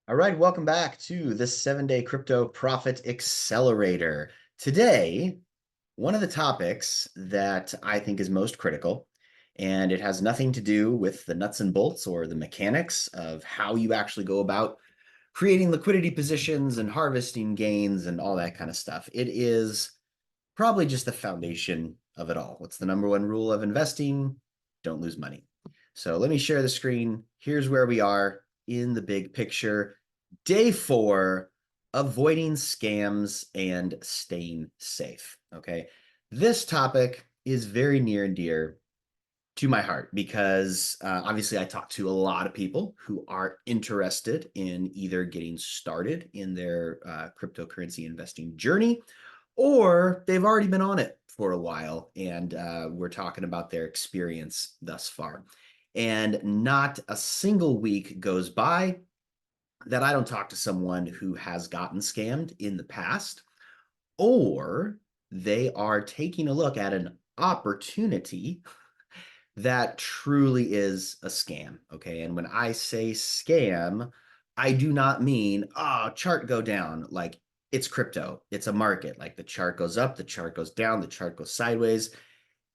All right, welcome back to the 7-Day Crypto Profit Accelerator. Today, one of the topics that I think is most critical, and it has nothing to do with the nuts and bolts or the mechanics of how you actually go about creating liquidity positions and harvesting gains and all that kind of stuff. It is probably just the foundation of it all. What's the number one rule of investing? Don't lose money. So let me share the screen. Here's where we are in the big picture. Day 4, avoiding scams and staying safe. Okay. This topic is very near and dear to my heart because obviously I talk to a lot of people who are interested in either getting started in their cryptocurrency investing journey, or they've already been on it for a while and we're talking about their experience thus far. And not a single week goes by that I don't talk to someone who has gotten scammed in the past, or they are taking a look at an opportunity that truly is a scam. Okay. And when I say scam, I do not mean, chart go down. Like, it's crypto, it's a market. Like, the chart goes up, the chart goes down, the chart goes sideways.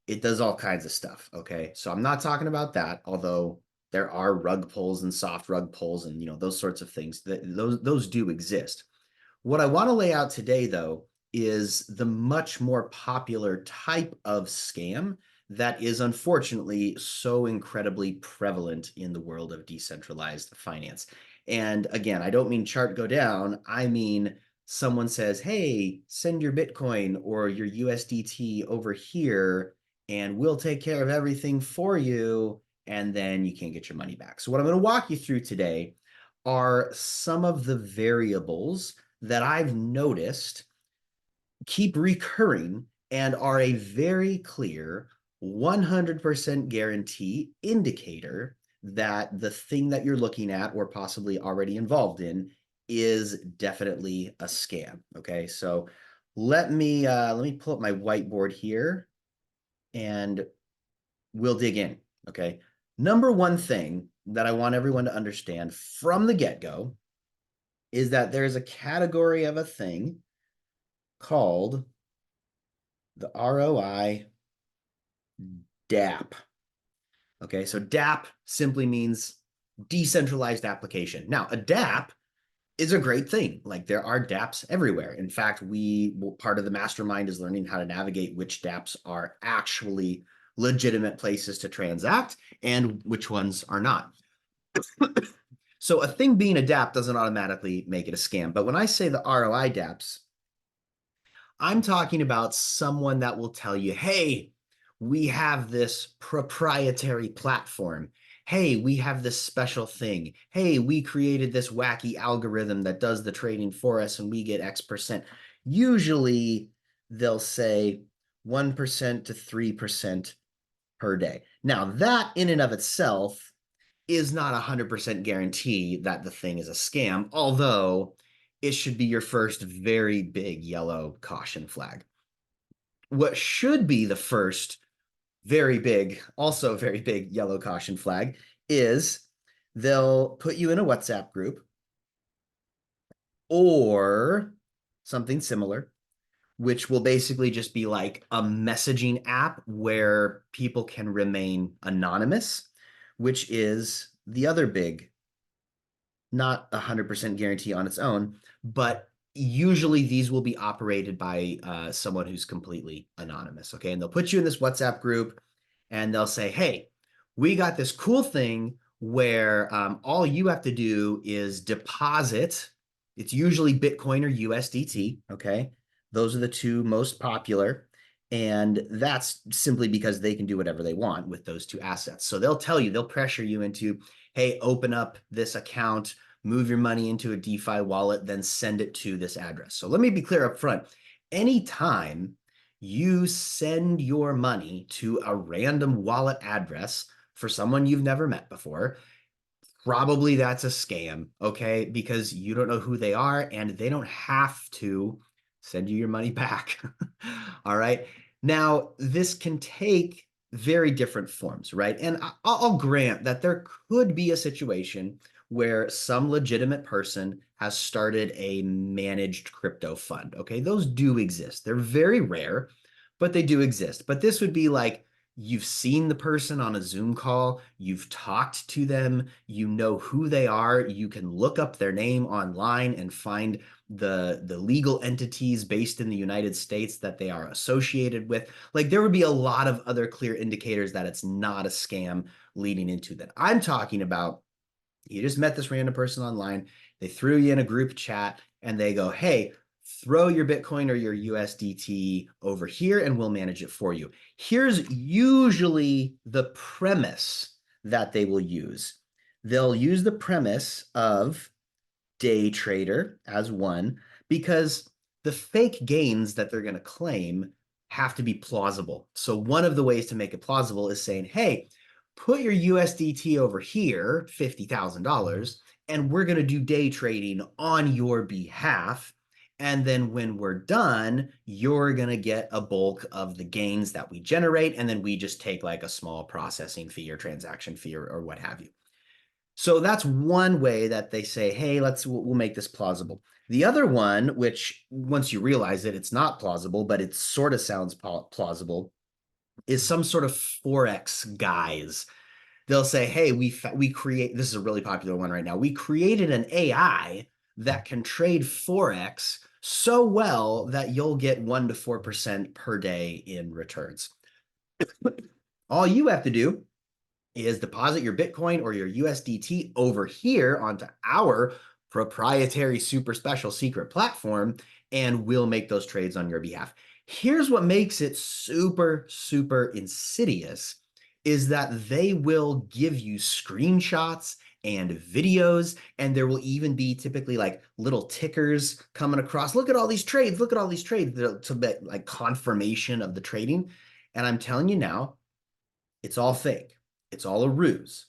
It does all kinds of stuff. Okay. So I'm not talking about that, although there are rug pulls and soft rug pulls and those sorts of things that those do exist. What I want to lay out today, though, is the much more popular type of scam that is unfortunately so incredibly prevalent in the world of decentralized finance. And again, I don't mean chart go down. I mean, someone says, hey, send your Bitcoin or your USDT over here, and we'll take care of everything for you. And then you can't get your money back. So what I'm going to walk you through today are some of the variables that I've noticed keep recurring and are a very clear 100% guarantee indicator that the thing that you're looking at or possibly already involved in is definitely a scam. Okay, so let me pull up my whiteboard here and we'll dig in. Okay, number one thing that I want everyone to understand from the get-go is that there's a category of a thing called the ROI DApp. Okay, so DApp simply means decentralized application. Now, a DApp is a great thing. Like, there are DApps everywhere. In fact, part of the mastermind is learning how to navigate which DApps are actually legitimate places to transact and which ones are not. So a thing being a DApp doesn't automatically make it a scam. But when I say the ROI DApps, I'm talking about someone that will tell you, hey, we have this proprietary platform. Hey, we have this special thing. Hey, we created this wacky algorithm that does the trading for us and we get X%. Usually they'll say 1% to 3% per day. Now, that in and of itself is not 100% guarantee that the thing is a scam, although it should be your first very big yellow caution flag. What should be the first also very big yellow caution flag is they'll put you in a WhatsApp group or something similar, which will basically just be like a messaging app where people can remain anonymous, which is the other big, not 100% guarantee on its own, but usually these will be operated by someone who's completely anonymous. Okay. And they'll put you in this WhatsApp group and they'll say, hey, we got this cool thing where all you have to do is deposit. It's usually Bitcoin or USDT. Okay. Those are the two most popular. And that's simply because they can do whatever they want with those two assets. So they'll pressure you into, hey, open up this account, move your money into a DeFi wallet, then send it to this address. So let me be clear up front. Anytime you send your money to a random wallet address for someone you've never met before, probably that's a scam, okay? Because you don't know who they are and they don't have to send you your money back. All right. Now, this can take very different forms, right? And I'll grant that there could be a situation where some legitimate person has started a managed crypto fund. Okay, those do exist. They're very rare, but they do exist. But this would be like you've seen the person on a Zoom call, you've talked to them, you know who they are, you can look up their name online and find the legal entities based in the United States that they are associated with. Like there would be a lot of other clear indicators that it's not a scam leading into that. I'm talking about you just met this random person online, they threw you in a group chat and they go, hey, throw your Bitcoin or your USDT over here and we'll manage it for you. Here's usually the premise that they will use. They'll use the premise of day trader as one because the fake gains that they're going to claim have to be plausible. So one of the ways to make it plausible is saying, hey, put your USDT over here, $50,000, and we're going to do day trading on your behalf. And then when we're done, you're going to get a bulk of the gains that we generate. And then we just take like a small processing fee or transaction fee or what have you. So that's one way that they say, hey, we'll make this plausible. The other one, which once you realize it, it's not plausible, but it sort of sounds plausible, is some sort of Forex guys. They'll say, hey, we create, this is a really popular one right now. We created an AI that can trade Forex so well that you'll get 1 to 4% per day in returns. All you have to do is deposit your Bitcoin or your USDT over here onto our proprietary super special secret platform, and we'll make those trades on your behalf. Here's what makes it super, super insidious is that they will give you screenshots and videos, and there will even be typically like little tickers coming across. Look at all these trades, look at all these trades to be like confirmation of the trading. And I'm telling you now, it's all fake. It's all a ruse.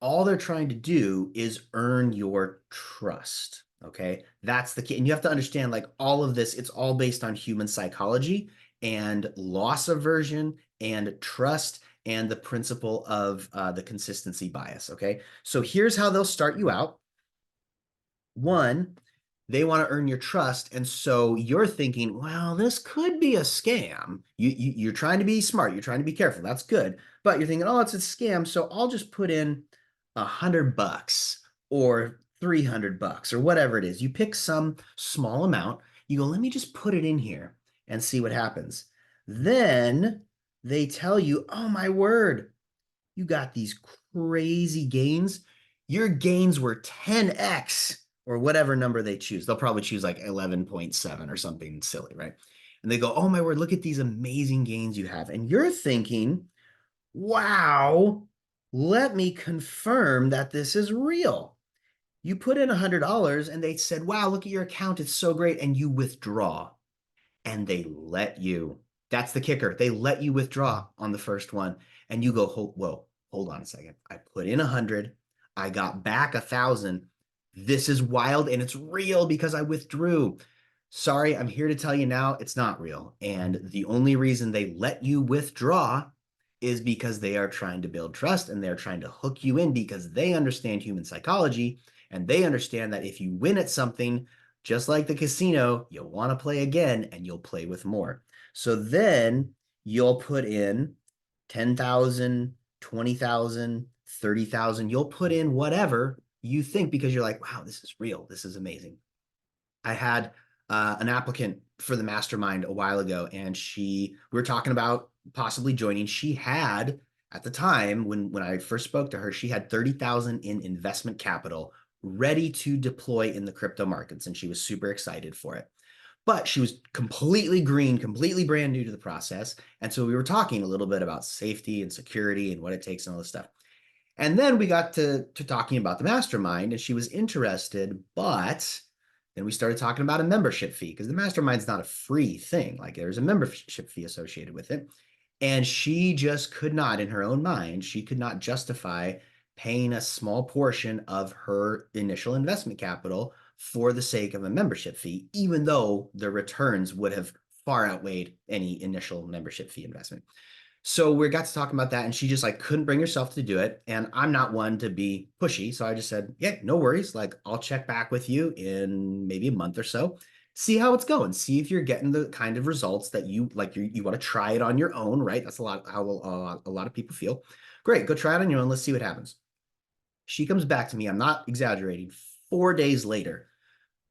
All they're trying to do is earn your trust. Okay. That's the key. And you have to understand like all of this, it's all based on human psychology and loss aversion and trust and the principle of the consistency bias. Okay. So here's how they'll start you out. One, they want to earn your trust. And so you're thinking, well, this could be a scam. You're trying to be smart. You're trying to be careful. That's good. But you're thinking, oh, it's a scam. So I'll just put in $100 or $300 or whatever it is. You pick some small amount. You go, let me just put it in here and see what happens. Then they tell you, oh, my word, you got these crazy gains. Your gains were 10x or whatever number they choose. They'll probably choose like 11.7 or something silly, right? And they go, oh my word, look at these amazing gains you have. And you're thinking, wow, let me confirm that this is real. You put in $100 and they said, wow, look at your account. It's so great. And you withdraw and they let you. That's the kicker. They let you withdraw on the first one. And you go, whoa, hold on a second. I put in 100. I got back 1,000. This is wild and it's real because I withdrew. Sorry, I'm here to tell you now it's not real. And the only reason they let you withdraw is because they are trying to build trust and they're trying to hook you in because they understand human psychology and they understand that if you win at something, just like the casino, you'll want to play again and you'll play with more. So then you'll put in 10,000, 20,000, 30,000. You'll put in whatever you think because you're like, wow, this is real. This is amazing. I had an applicant for the mastermind a while ago, and we were talking about possibly joining. She had, at the time when I first spoke to her, she had 30,000 in investment capital ready to deploy in the crypto markets, and she was super excited for it. But she was completely green, completely brand new to the process. And so we were talking a little bit about safety and security and what it takes and all this stuff. And then we got to talking about the mastermind, and she was interested, but then we started talking about a membership fee because the mastermind's not a free thing. Like there's a membership fee associated with it. And she just could not, in her own mind, she could not justify paying a small portion of her initial investment capital for the sake of a membership fee, even though the returns would have far outweighed any initial membership fee investment. So we got to talking about that, and she just like couldn't bring herself to do it. And I'm not one to be pushy, so I just said, "Yeah, no worries. Like I'll check back with you in maybe a month or so, see how it's going, see if you're getting the kind of results that you like. You want to try it on your own, right? That's a lot how a lot of people feel. Great, go try it on your own. Let's see what happens." She comes back to me. I'm not exaggerating. 4 days later,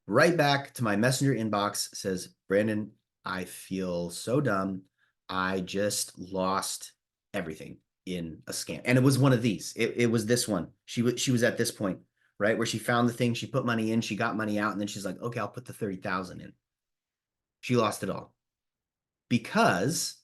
right back to my messenger inbox, says, "Brandon, I feel so dumb. I just lost everything in a scam." And it was one of these. It was this one. She was at this point, right? Where she found the thing, she put money in, she got money out, and then she's like, "Okay, I'll put the 30,000 in." She lost it all because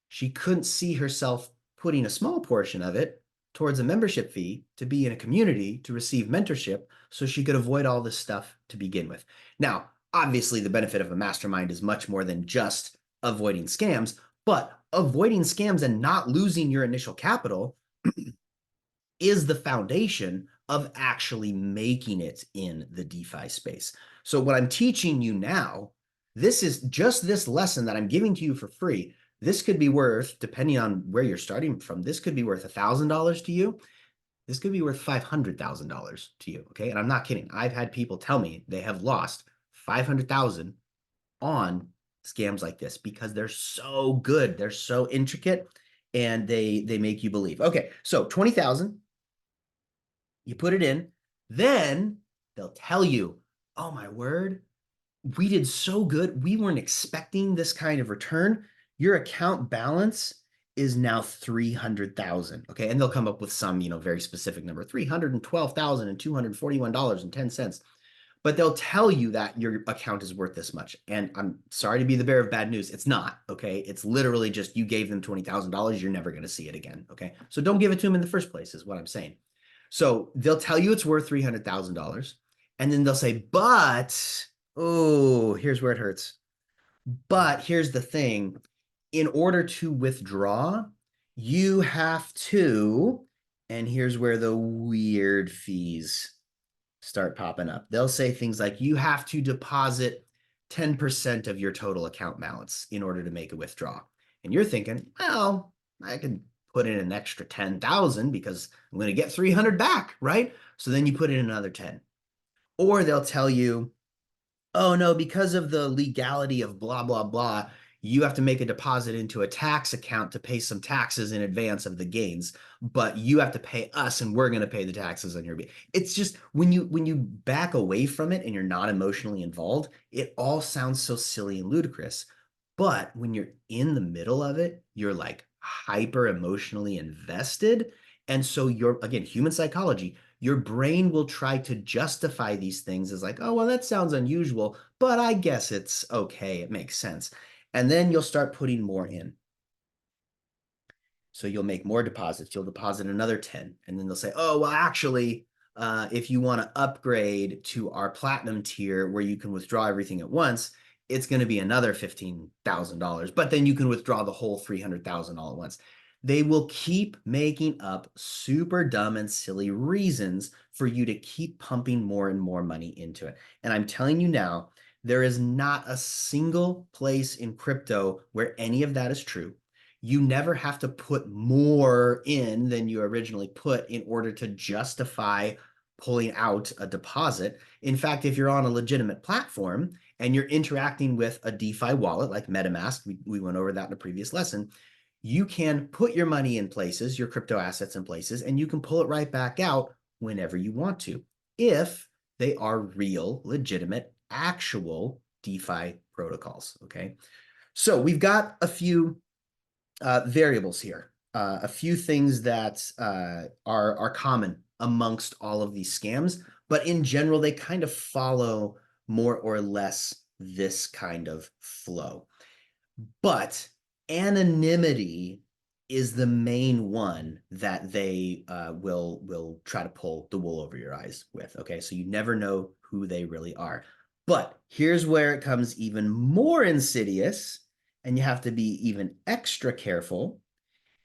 she couldn't see herself putting a small portion of it towards a membership fee to be in a community to receive mentorship so she could avoid all this stuff to begin with. Now, obviously, the benefit of a mastermind is much more than just avoiding scams, but avoiding scams and not losing your initial capital is the foundation of actually making it in the DeFi space. So, what I'm teaching you now, this is just this lesson that I'm giving to you for free. This could be worth, depending on where you're starting from, this could be worth $1,000 to you. This could be worth $500,000 to you. Okay. And I'm not kidding. I've had people tell me they have lost 500,000 on scams like this because they're so good. They're so intricate and they make you believe. Okay. So 20,000, you put it in, then they'll tell you, "Oh my word, we did so good. We weren't expecting this kind of return. Your account balance is now 300,000." Okay. And they'll come up with some, very specific number, $312,241.10. But they'll tell you that your account is worth this much. And I'm sorry to be the bearer of bad news. It's not. Okay. It's literally just you gave them $20,000. You're never going to see it again. Okay. So don't give it to them in the first place, is what I'm saying. So they'll tell you it's worth $300,000. And then they'll say, "But, oh, here's where it hurts. But here's the thing. In order to withdraw, you have to," and here's where the weird fees start popping up. They'll say things like, "You have to deposit 10% of your total account balance in order to make a withdrawal." And you're thinking, "Well, I can put in an extra 10,000 because I'm going to get 300 back, right?" So then you put in another 10. Or they'll tell you, "Oh no, because of the legality of blah, blah, blah, you have to make a deposit into a tax account to pay some taxes in advance of the gains, but you have to pay us and we're going to pay the taxes on your." It's just when you back away from it and you're not emotionally involved, it all sounds so silly and ludicrous. But when you're in the middle of it, you're like hyper emotionally invested. And so you're, again, human psychology, your brain will try to justify these things as like, "Oh, well, that sounds unusual, but I guess it's okay. It makes sense." And then you'll start putting more in. So you'll make more deposits. You'll deposit another 10. And then they'll say, "Oh, well, actually, if you want to upgrade to our platinum tier where you can withdraw everything at once, it's going to be another $15,000. But then you can withdraw the whole 300,000 all at once." They will keep making up super dumb and silly reasons for you to keep pumping more and more money into it. And I'm telling you now, there is not a single place in crypto where any of that is true. You never have to put more in than you originally put in order to justify pulling out a deposit. In fact, if you're on a legitimate platform and you're interacting with a DeFi wallet like MetaMask, we went over that in a previous lesson, you can put your money in places, your crypto assets in places, and you can pull it right back out whenever you want to, if they are real, legitimate, actual DeFi protocols. Okay. So we've got a few variables here, a few things that are common amongst all of these scams, but in general, they kind of follow more or less this kind of flow. But anonymity is the main one that they will try to pull the wool over your eyes with. Okay, so you never know who they really are. But here's where it comes even more insidious, and you have to be even extra careful,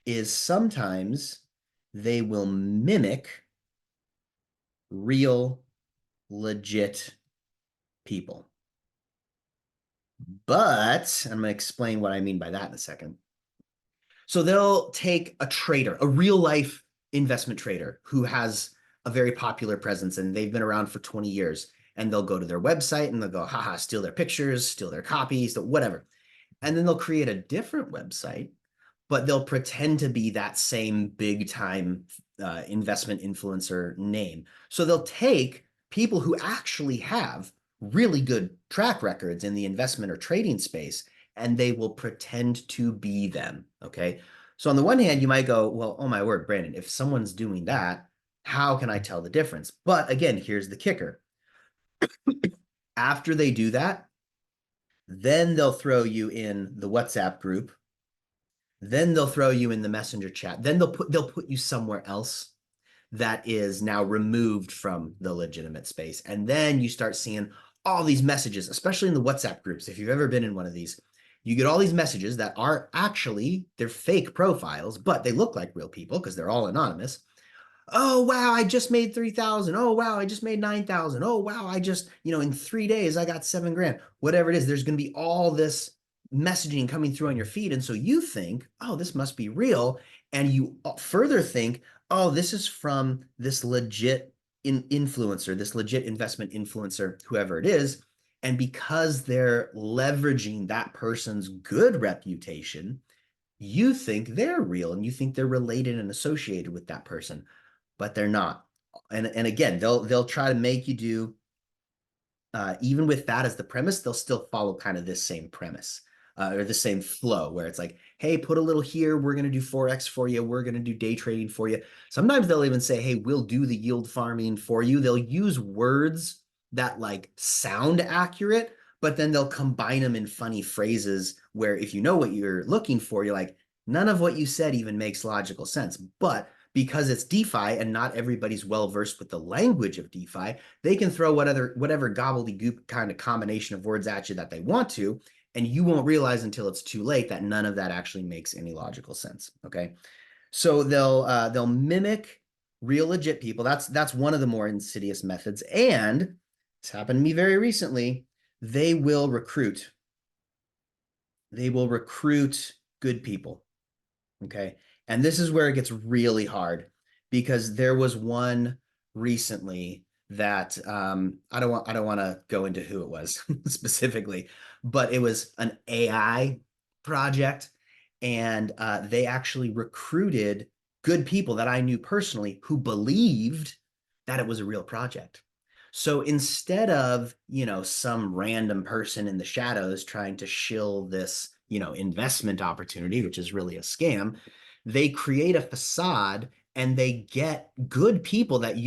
is sometimes they will mimic real, legit people. But I'm going to explain what I mean by that in a second. So they'll take a trader, a real life investment trader who has a very popular presence and they've been around for 20 years. And they'll go to their website and they'll go, haha, steal their pictures, steal their copies, whatever. And then they'll create a different website, but they'll pretend to be that same big time investment influencer name. So they'll take people who actually have really good track records in the investment or trading space, and they will pretend to be them. Okay. So on the one hand, you might go, well, oh my word, Brandon, if someone's doing that, how can I tell the difference? But again, here's the kicker. After they do that, then they'll throw you in the WhatsApp group. Then they'll throw you in the messenger chat. Then they'll put you somewhere else that is now removed from the legitimate space. And then you start seeing all these messages, especially in the WhatsApp groups. If you've ever been in one of these, you get all these messages that are actually, they're fake profiles, but they look like real people because they're all anonymous. Oh, wow, I just made 3,000. Oh, wow, I just made 9,000. Oh, wow, I just, in 3 days, I got 7 grand. Whatever it is, there's going to be all this messaging coming through on your feed. And so you think, oh, this must be real. And you further think, oh, this is from this legit influencer, this legit investment influencer, whoever it is. And because they're leveraging that person's good reputation, you think they're real and you think they're related and associated with that person, but they're not. And again, they'll try to make you do even with that as the premise, they'll still follow kind of this same premise or the same flow where it's like, hey, put a little here. We're going to do Forex for you. We're going to do day trading for you. Sometimes they'll even say, hey, we'll do the yield farming for you. They'll use words that like sound accurate, but then they'll combine them in funny phrases where if you know what you're looking for, you're like, none of what you said even makes logical sense. But because it's DeFi and not everybody's well versed with the language of DeFi, they can throw whatever gobbledygook kind of combination of words at you that they want to, and you won't realize until it's too late that none of that actually makes any logical sense. Okay, so they'll mimic real legit people. That's one of the more insidious methods, and it's happened to me very recently. They will recruit. They will recruit good people. Okay. And this is where it gets really hard because there was one recently that I don't want to go into who it was specifically, but it was an AI project, and they actually recruited good people that I knew personally who believed that it was a real project. So instead of, some random person in the shadows trying to shill this, investment opportunity, which is really a scam, they create a facade and they get good people that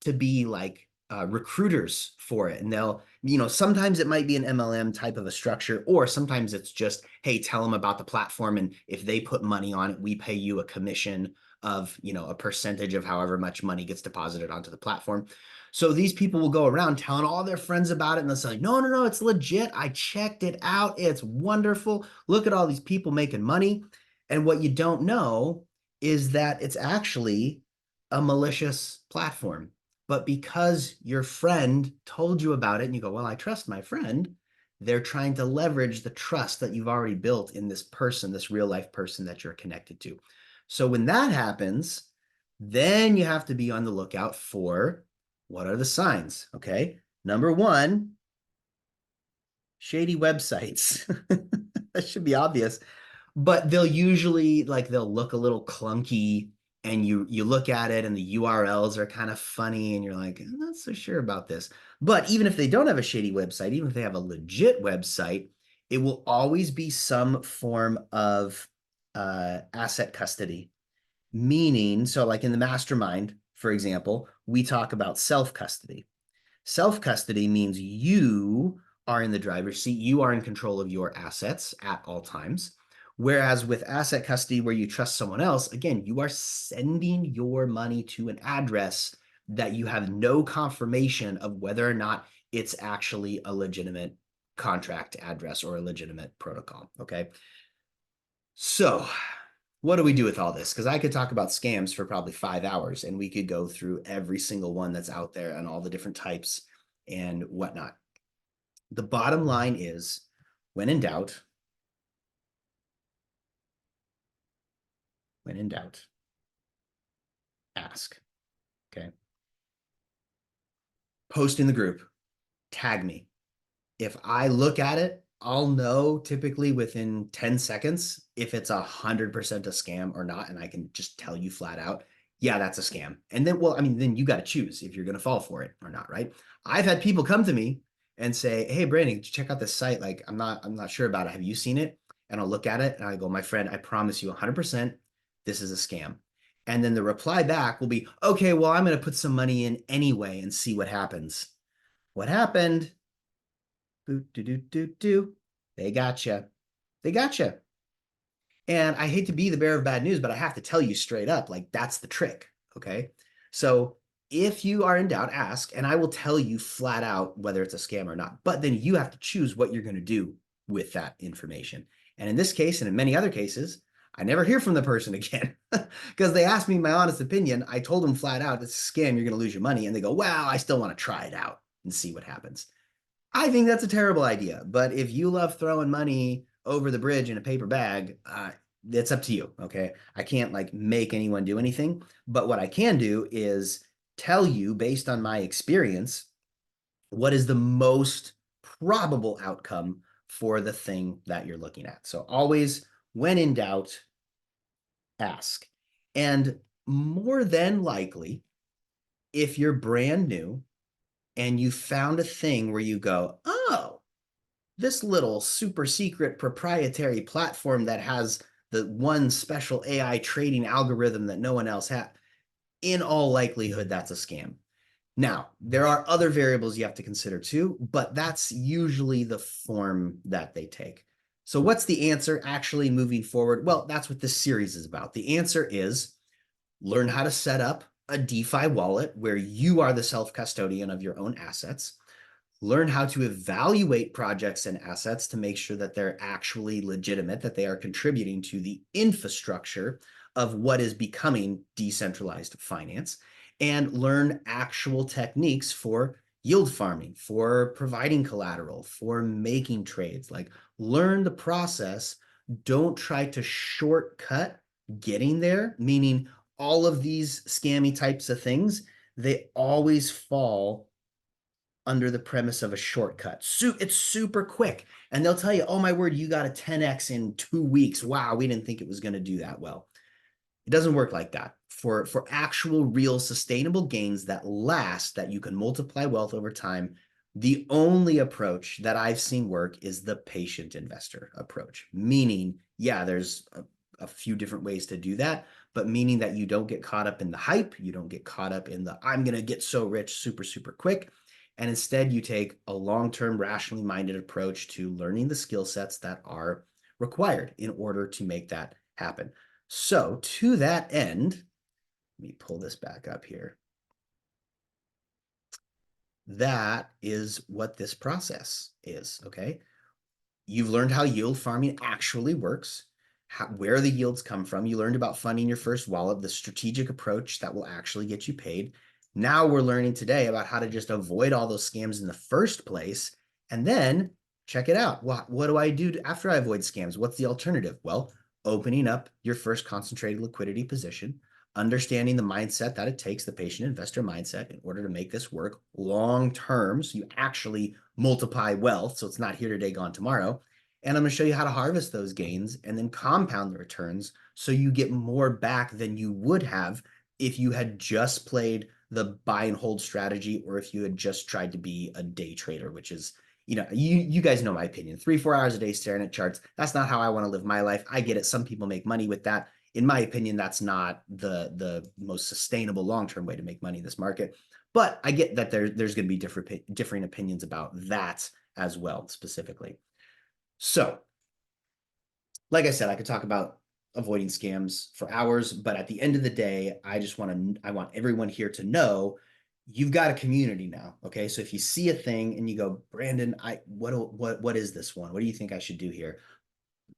to be like recruiters for it. And they'll, sometimes it might be an MLM type of a structure, or sometimes it's just, hey, tell them about the platform. And if they put money on it, we pay you a commission of, a percentage of however much money gets deposited onto the platform. So these people will go around telling all their friends about it, and they'll say, no, no, no, it's legit. I checked it out. It's wonderful. Look at all these people making money. And what you don't know is that it's actually a malicious platform. But because your friend told you about it and you go, well, I trust my friend, they're trying to leverage the trust that you've already built in this person, this real life person that you're connected to. So when that happens, then you have to be on the lookout for what are the signs? Okay. Number one, shady websites. That should be obvious, but they'll usually they'll look a little clunky, and you look at it and the URLs are kind of funny and you're like, I'm not so sure about this. But even if they don't have a shady website, even if they have a legit website, it will always be some form of asset custody. Meaning, so like in the mastermind, for example, we talk about self-custody. Self-custody means you are in the driver's seat. You are in control of your assets at all times. Whereas with asset custody, where you trust someone else, again, you are sending your money to an address that you have no confirmation of whether or not it's actually a legitimate contract address or a legitimate protocol. Okay. So what do we do with all this? Because I could talk about scams for probably 5 hours, and we could go through every single one that's out there and all the different types and whatnot. The bottom line is, when in doubt, When in doubt, ask. Okay. Post in the group, tag me. If I look at it, I'll know typically within 10 seconds if it's 100% a scam or not. And I can just tell you flat out, yeah, that's a scam. And then, well, I mean, then you got to choose if you're going to fall for it or not, right? I've had people come to me and say, hey, Brandon, check out this site. Like, I'm not sure about it. Have you seen it? And I'll look at it and I go, my friend, I promise you 100% this is a scam. And then the reply back will be, okay, well, I'm going to put some money in anyway and see what happens. What happened? Boo, doo, doo, doo, doo. They gotcha. They gotcha. And I hate to be the bearer of bad news, but I have to tell you straight up, like that's the trick. Okay. So if you are in doubt, ask, and I will tell you flat out whether it's a scam or not. But then you have to choose what you're going to do with that information. And in this case, and in many other cases, I never hear from the person again because they asked me my honest opinion. I told them flat out, it's a scam, you're going to lose your money. And they go, well, I still want to try it out and see what happens. I think that's a terrible idea. But if you love throwing money over the bridge in a paper bag, it's up to you. Okay. I can't like make anyone do anything. But what I can do is tell you based on my experience, what is the most probable outcome for the thing that you're looking at. So always, when in doubt, ask. And more than likely, if you're brand new and you found a thing where you go, oh, this little super secret proprietary platform that has the one special AI trading algorithm that no one else has, in all likelihood, that's a scam. Now, there are other variables you have to consider too, but that's usually the form that they take. So what's the answer actually moving forward? Well, that's what this series is about. The answer is learn how to set up a DeFi wallet where you are the self-custodian of your own assets. Learn how to evaluate projects and assets to make sure that they're actually legitimate, that they are contributing to the infrastructure of what is becoming decentralized finance, and learn actual techniques for yield farming, for providing collateral, for making trades. Like learn the process. Don't try to shortcut getting there, meaning all of these scammy types of things, they always fall under the premise of a shortcut. It's super quick. And they'll tell you, oh my word, you got a 10x in 2 weeks. Wow, we didn't think it was going to do that well. It doesn't work like that. For actual, real, sustainable gains that last, that you can multiply wealth over time, the only approach that I've seen work is the patient investor approach. Meaning, yeah, there's a few different ways to do that, but meaning that you don't get caught up in the hype. You don't get caught up in the, I'm going to get so rich super, super quick. And instead, you take a long-term, rationally minded approach to learning the skill sets that are required in order to make that happen. So to that end, let me pull this back up here. That is what this process is, okay? You've learned how yield farming actually works, where the yields come from. You learned about funding your first wallet, the strategic approach that will actually get you paid. Now we're learning today about how to just avoid all those scams in the first place. And then check it out. What do I do after I avoid scams? What's the alternative? Well, opening up your first concentrated liquidity position, understanding the mindset that it takes, the patient investor mindset, in order to make this work long term. So you actually multiply wealth. So it's not here today, gone tomorrow. And I'm going to show you how to harvest those gains and then compound the returns so you get more back than you would have if you had just played the buy and hold strategy, or if you had just tried to be a day trader, which is, you guys know my opinion, 3-4 hours a day staring at charts. That's not how I want to live my life. I get it. Some people make money with that. In my opinion, that's not the most sustainable long-term way to make money in this market. But I get that there's going to be differing opinions about that as well, specifically. So, like I said, I could talk about avoiding scams for hours, but at the end of the day, I want everyone here to know you've got a community now. Okay. So if you see a thing and you go, Brandon, what is this one? What do you think I should do here?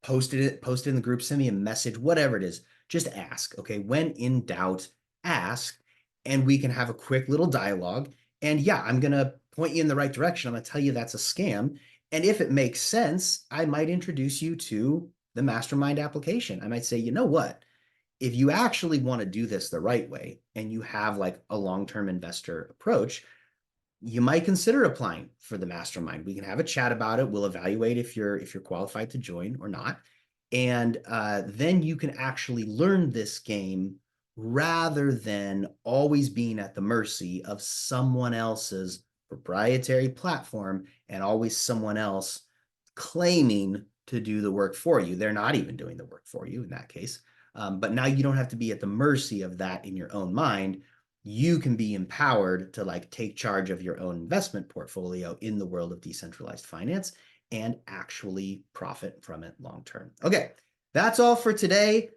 Post it in the group, send me a message, whatever it is, just ask. Okay. When in doubt, ask, and we can have a quick little dialogue. And yeah, I'm going to point you in the right direction. I'm going to tell you that's a scam. And if it makes sense, I might introduce you to the mastermind application. I might say, you know what? if you actually want to do this the right way and you have like a long-term investor approach, you might consider applying for the mastermind. We can have a chat about it. We'll evaluate if you're qualified to join or not. And then you can actually learn this game rather than always being at the mercy of someone else's proprietary platform and always someone else claiming to do the work for you. They're not even doing the work for you in that case. But now you don't have to be at the mercy of that in your own mind. You can be empowered to like take charge of your own investment portfolio in the world of decentralized finance and actually profit from it long term. Okay, that's all for today.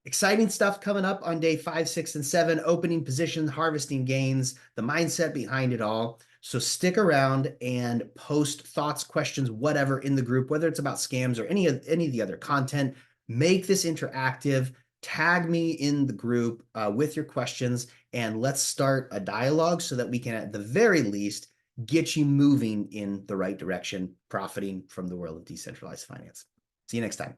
Exciting stuff coming up on day 5, 6, and 7, opening positions, harvesting gains, the mindset behind it all. So stick around and post thoughts, questions, whatever in the group, whether it's about scams or any of the other content. Make this interactive. Tag me in the group with your questions, and let's start a dialogue so that we can, at the very least, get you moving in the right direction, profiting from the world of decentralized finance. See you next time.